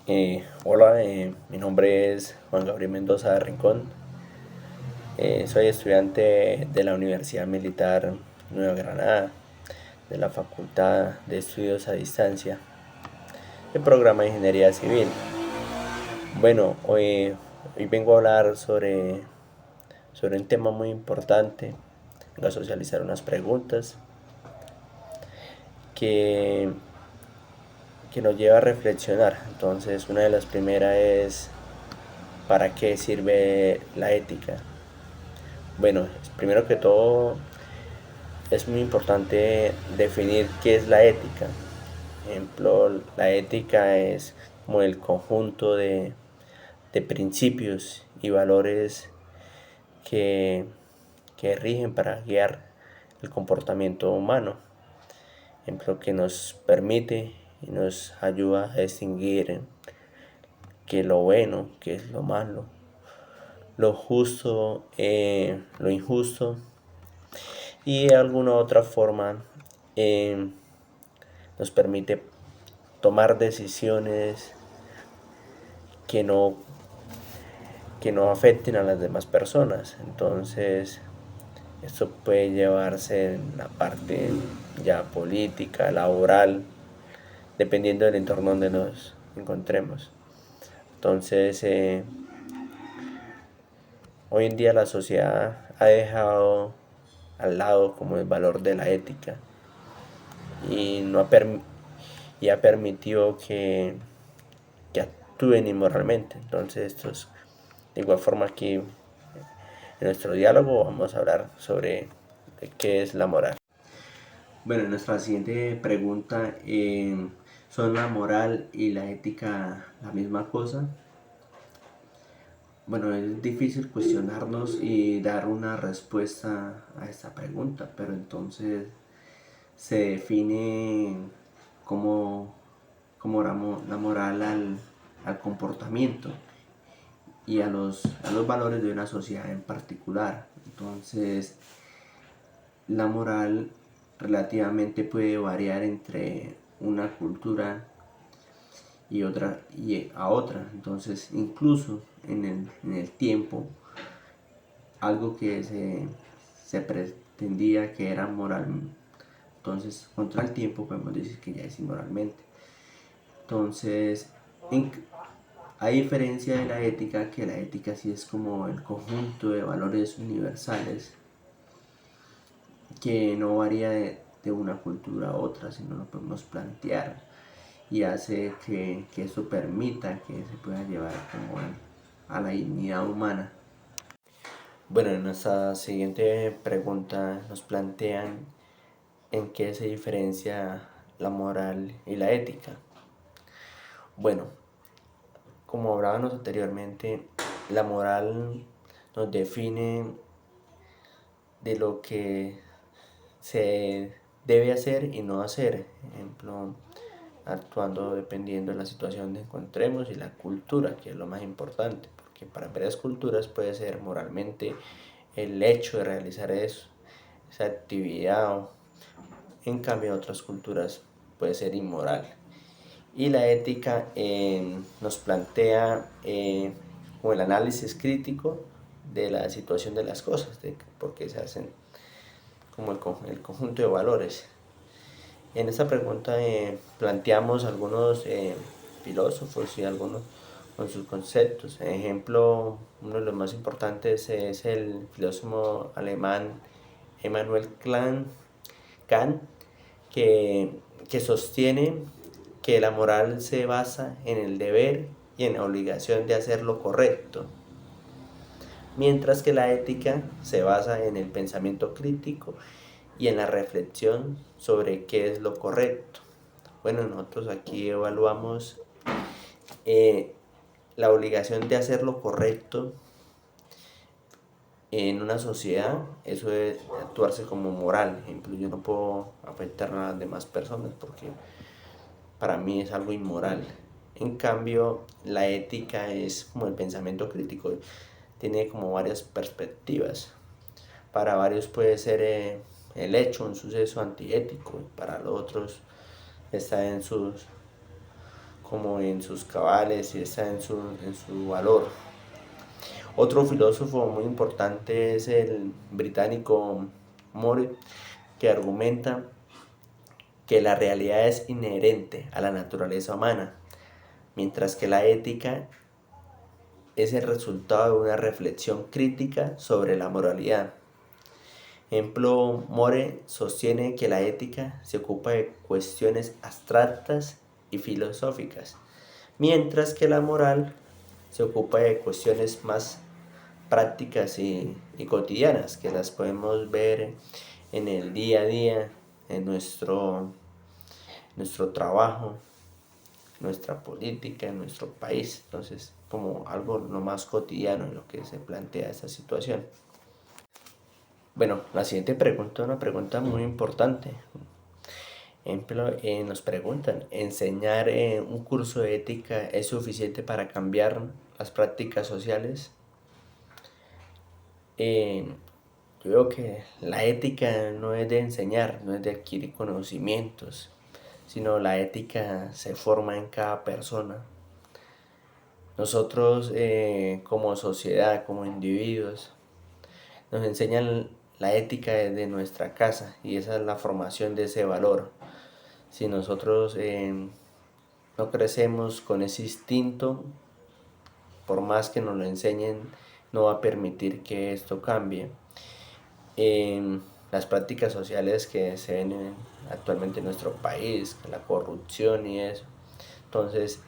Hola, mi nombre es Juan Gabriel Mendoza de Rincón. Soy estudiante de la Universidad Militar Nueva Granada, de la Facultad de Estudios a Distancia, el programa de Ingeniería Civil. Bueno, hoy vengo a hablar sobre un tema muy importante. Vengo a socializar unas preguntas que, que nos lleva a reflexionar. Entonces, una de las primeras es: ¿para qué sirve la ética? Bueno, primero que todo es muy importante definir qué es la ética. Por ejemplo, la ética es como el conjunto de principios y valores que, que rigen para guiar el comportamiento humano. Por ejemplo, que nos permite y nos ayuda a distinguir qué es lo bueno, qué es lo malo, lo justo, lo injusto, y de alguna otra forma eh, nos permite tomar decisiones que no, que no afecten a las demás personas. Entonces, esto puede llevarse en la parte ya política, laboral, dependiendo del entorno donde nos encontremos. Entonces, hoy en día la sociedad ha dejado al lado como el valor de la ética y, no ha, y ha permitido que actúen inmoralmente. Entonces, esto es de igual forma aquí en nuestro diálogo vamos a hablar sobre qué es la moral. Bueno, nuestra siguiente pregunta, ¿son la moral y la ética la misma cosa? Bueno, es difícil cuestionarnos y dar una respuesta a esta pregunta, pero entonces se define como, como la moral al comportamiento y a los valores de una sociedad en particular. Entonces, la moral relativamente puede variar entre una cultura y otra y a otra. Entonces, incluso en el tiempo, algo que se pretendía que era moral, entonces contra el tiempo podemos decir que ya es inmoralmente. Entonces, en, a diferencia de la ética, que la ética sí es como el conjunto de valores universales que no varía de una cultura a otra, sino lo podemos plantear y hace que eso permita que se pueda llevar como a la dignidad humana. Bueno, en nuestra siguiente pregunta nos plantean en qué se diferencia la moral y la ética. Bueno, como hablábamos anteriormente, la moral nos define de lo que se debe hacer y no hacer. Ejemplo, actuando dependiendo de la situación que encontremos y la cultura, que es lo más importante, porque para varias culturas puede ser moralmente el hecho de realizar eso, esa actividad, en cambio en otras culturas puede ser inmoral. Y la ética nos plantea como el análisis crítico de la situación de las cosas, de por qué se hacen, como el conjunto de valores. En esta pregunta planteamos algunos filósofos y algunos con sus conceptos. Ejemplo, uno de los más importantes es el filósofo alemán Emmanuel Kant, que, que sostiene que la moral se basa en el deber y en la obligación de hacer lo correcto, mientras que la ética se basa en el pensamiento crítico y en la reflexión sobre qué es lo correcto. Bueno, nosotros aquí evaluamos eh, la obligación de hacer lo correcto en una sociedad. Eso es actuarse como moral. Por ejemplo, yo no puedo afectar a las demás personas porque para mí es algo inmoral. En cambio, la ética es como el pensamiento crítico, tiene como varias perspectivas. Para varios puede ser el hecho, un suceso antiético, y para los otros está en sus como en sus cabales y está en su valor. Otro filósofo muy importante es el británico More, que argumenta que la realidad es inherente a la naturaleza humana, mientras que la ética es el resultado de una reflexión crítica sobre la moralidad. Ejemplo, More sostiene que la ética se ocupa de cuestiones abstractas y filosóficas, mientras que la moral se ocupa de cuestiones más prácticas y cotidianas, que las podemos ver en el día a día, en nuestro trabajo, nuestra política, en nuestro país. Entonces, como algo lo más cotidiano en lo que se plantea esta situación. Bueno, la siguiente pregunta es una pregunta muy importante. Ejemplo, nos preguntan, ¿enseñar un curso de ética es suficiente para cambiar las prácticas sociales? Yo veo que la ética no es de enseñar, no es de adquirir conocimientos, sino la ética se forma en cada persona. Nosotros como sociedad, como individuos, nos enseñan la ética desde nuestra casa y esa es la formación de ese valor. Si nosotros no crecemos con ese instinto, por más que nos lo enseñen, no va a permitir que esto cambie. Las prácticas sociales que se ven actualmente en nuestro país, la corrupción y eso. Entonces,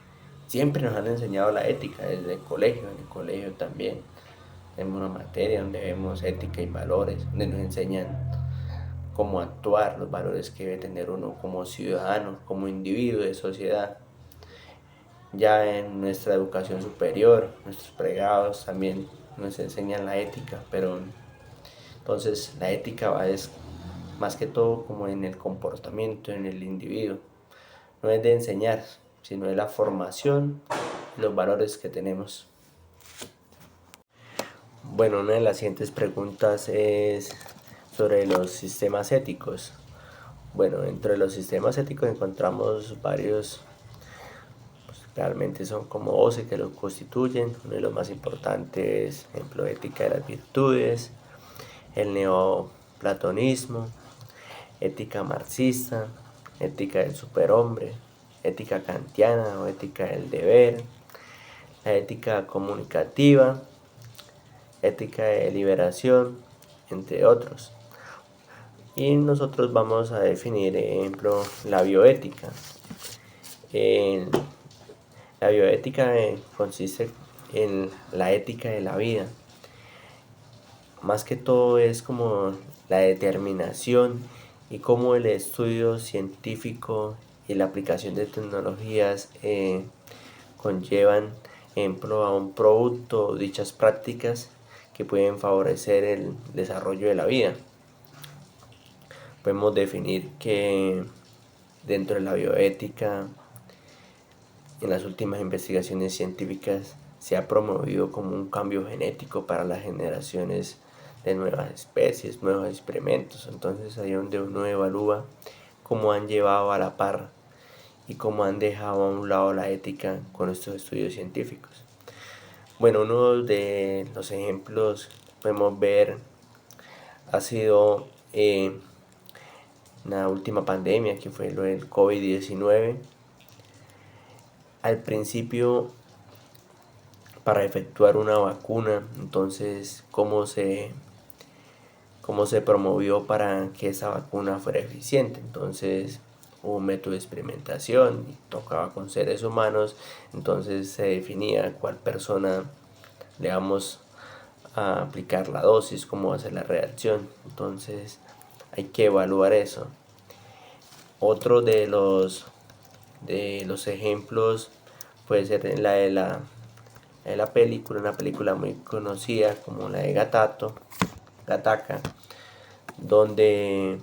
siempre nos han enseñado la ética desde el colegio, en el colegio también. Tenemos una materia donde vemos ética y valores, donde nos enseñan cómo actuar, los valores que debe tener uno como ciudadano, como individuo de sociedad. Ya en nuestra educación superior, nuestros pregrados también nos enseñan la ética, pero entonces la ética va es más que todo como en el comportamiento, en el individuo. No es de enseñar, sino de la formación, los valores que tenemos. Bueno, una de las siguientes preguntas es sobre los sistemas éticos. Bueno, entre los sistemas éticos encontramos varios, pues, realmente son como 12 que los constituyen. Uno de los más importantes, ejemplo, ética de las virtudes, el neoplatonismo, ética marxista, ética del superhombre, ética kantiana o ética del deber, la ética comunicativa, ética de liberación, entre otros. Y nosotros vamos a definir, ejemplo, la bioética. La bioética consiste en la ética de la vida. Más que todo es como la determinación y cómo el estudio científico y la aplicación de tecnologías conllevan, ejemplo, a un producto o dichas prácticas que pueden favorecer el desarrollo de la vida. Podemos definir que dentro de la bioética, en las últimas investigaciones científicas, se ha promovido como un cambio genético para las generaciones de nuevas especies, nuevos experimentos. Entonces ahí es donde uno evalúa cómo han llevado a la par y cómo han dejado a un lado la ética con estos estudios científicos. Bueno, uno de los ejemplos que podemos ver ha sido la última pandemia, que fue lo del COVID-19. Al principio, para efectuar una vacuna, entonces cómo se promovió para que esa vacuna fuera eficiente. Entonces hubo un método de experimentación, tocaba con seres humanos, entonces se definía cuál persona le vamos a aplicar la dosis, cómo va a ser la reacción. Entonces hay que evaluar eso. Otro de los ejemplos puede ser la de la película, una película muy conocida como la de Gattaca, donde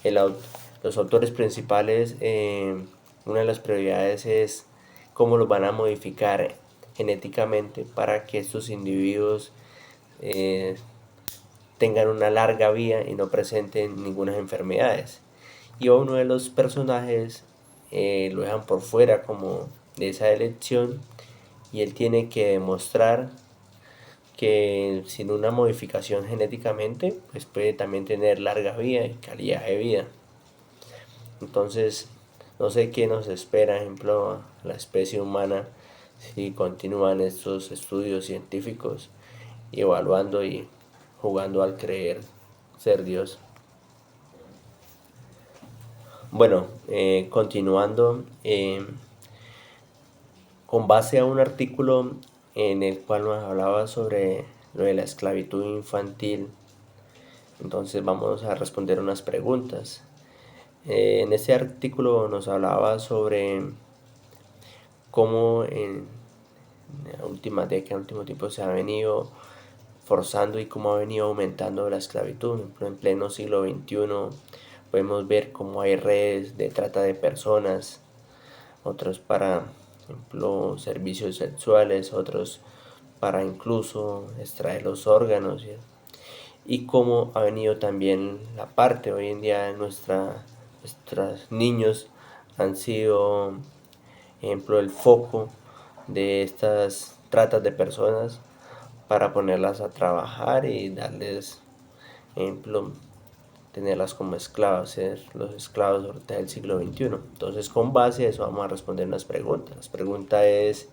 los autores principales, una de las prioridades es cómo los van a modificar genéticamente para que estos individuos tengan una larga vida y no presenten ninguna enfermedades. Y uno de los personajes lo dejan por fuera como de esa elección, y él tiene que demostrar que sin una modificación genéticamente, pues puede también tener larga vida y calidad de vida. Entonces, no sé qué nos espera, ejemplo, a la especie humana si continúan estos estudios científicos y evaluando y jugando al creer ser Dios. Bueno, continuando, con base a un artículo en el cual nos hablaba sobre lo de la esclavitud infantil, entonces vamos a responder unas preguntas. En este artículo nos hablaba sobre cómo en la última década, en el último tiempo se ha venido forzando y cómo ha venido aumentando la esclavitud. Por ejemplo, en pleno siglo XXI podemos ver cómo hay redes de trata de personas, otros para, por ejemplo, servicios sexuales, otros para incluso extraer los órganos, y cómo ha venido también la parte hoy en día nuestros niños han sido, ejemplo, el foco de estas tratas de personas para ponerlas a trabajar y darles, ejemplo, tenerlas como esclavos, ser los esclavos ahorita del siglo XXI. Entonces, con base a eso vamos a responder unas preguntas. La pregunta es: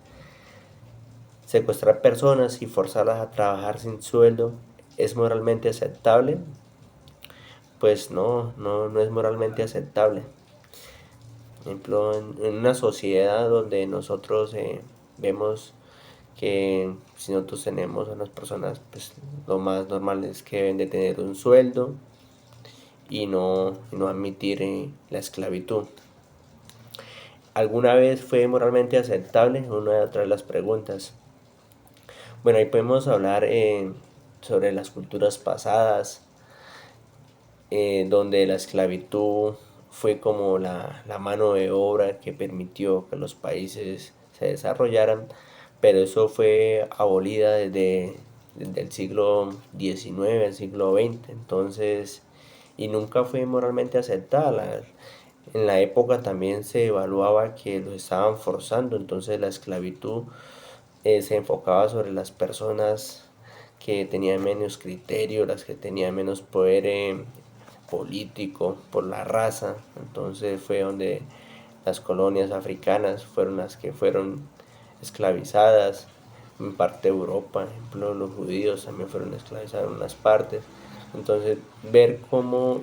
¿secuestrar personas y forzarlas a trabajar sin sueldo es moralmente aceptable? Pues no es moralmente aceptable. Por ejemplo, en una sociedad donde nosotros vemos que si nosotros tenemos a las personas, pues lo más normal es que deben de tener un sueldo y no admitir la esclavitud. ¿Alguna vez fue moralmente aceptable? Una de otras de las preguntas. Bueno, ahí podemos hablar sobre las culturas pasadas, donde la esclavitud fue como la mano de obra que permitió que los países se desarrollaran, pero eso fue abolida desde el siglo XIX, el siglo XX, entonces, y nunca fue moralmente aceptada. En la época también se evaluaba que lo estaban forzando, entonces la esclavitud se enfocaba sobre las personas que tenían menos criterio, las que tenían menos poder político, por la raza. Entonces fue donde las colonias africanas fueron las que fueron esclavizadas, en parte de Europa, por ejemplo los judíos también fueron esclavizados en unas partes. Entonces ver cómo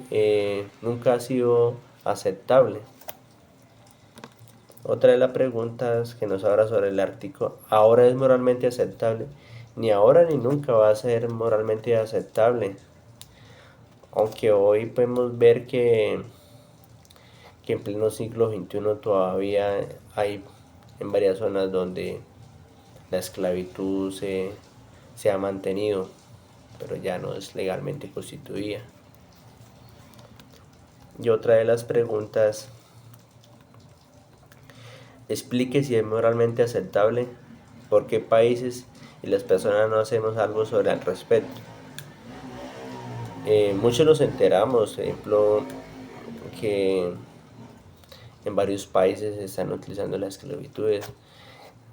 nunca ha sido aceptable. Otra de las preguntas que nos habla sobre el Ártico: ¿ahora es moralmente aceptable? Ni ahora ni nunca va a ser moralmente aceptable. Aunque hoy podemos ver que en pleno siglo XXI todavía hay en varias zonas donde la esclavitud se ha mantenido, pero ya no es legalmente constituida. Y otra de las preguntas: explique si es moralmente aceptable, por qué países y las personas no hacemos algo sobre el respecto. Muchos nos enteramos, por ejemplo, que en varios países se están utilizando las esclavitudes.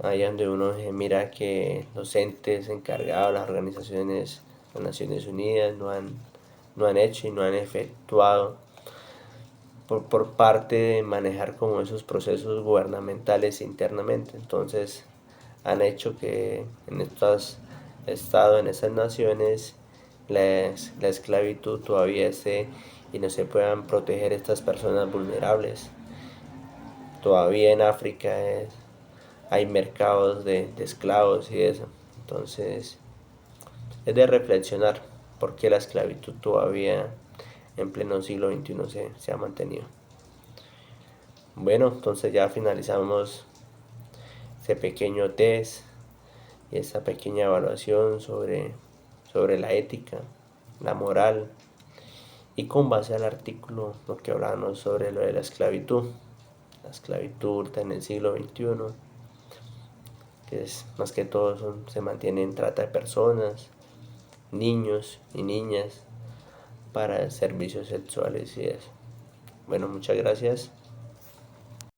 Ahí donde uno mira que los entes encargados, las organizaciones, las Naciones Unidas, no han hecho y no han efectuado por parte de manejar como esos procesos gubernamentales internamente. Entonces han hecho que en estos estados, en esas naciones, la esclavitud todavía esté y no se puedan proteger estas personas vulnerables. Todavía en África hay mercados de esclavos y eso. Entonces es de reflexionar por qué la esclavitud todavía en pleno siglo XXI se ha mantenido. Bueno, entonces ya finalizamos este pequeño test y esta pequeña evaluación sobre la ética, la moral, y con base al artículo lo que hablamos sobre lo de la esclavitud en el siglo XXI, que es más que todo se mantiene en trata de personas, niños y niñas para servicios sexuales y eso. Bueno, muchas gracias.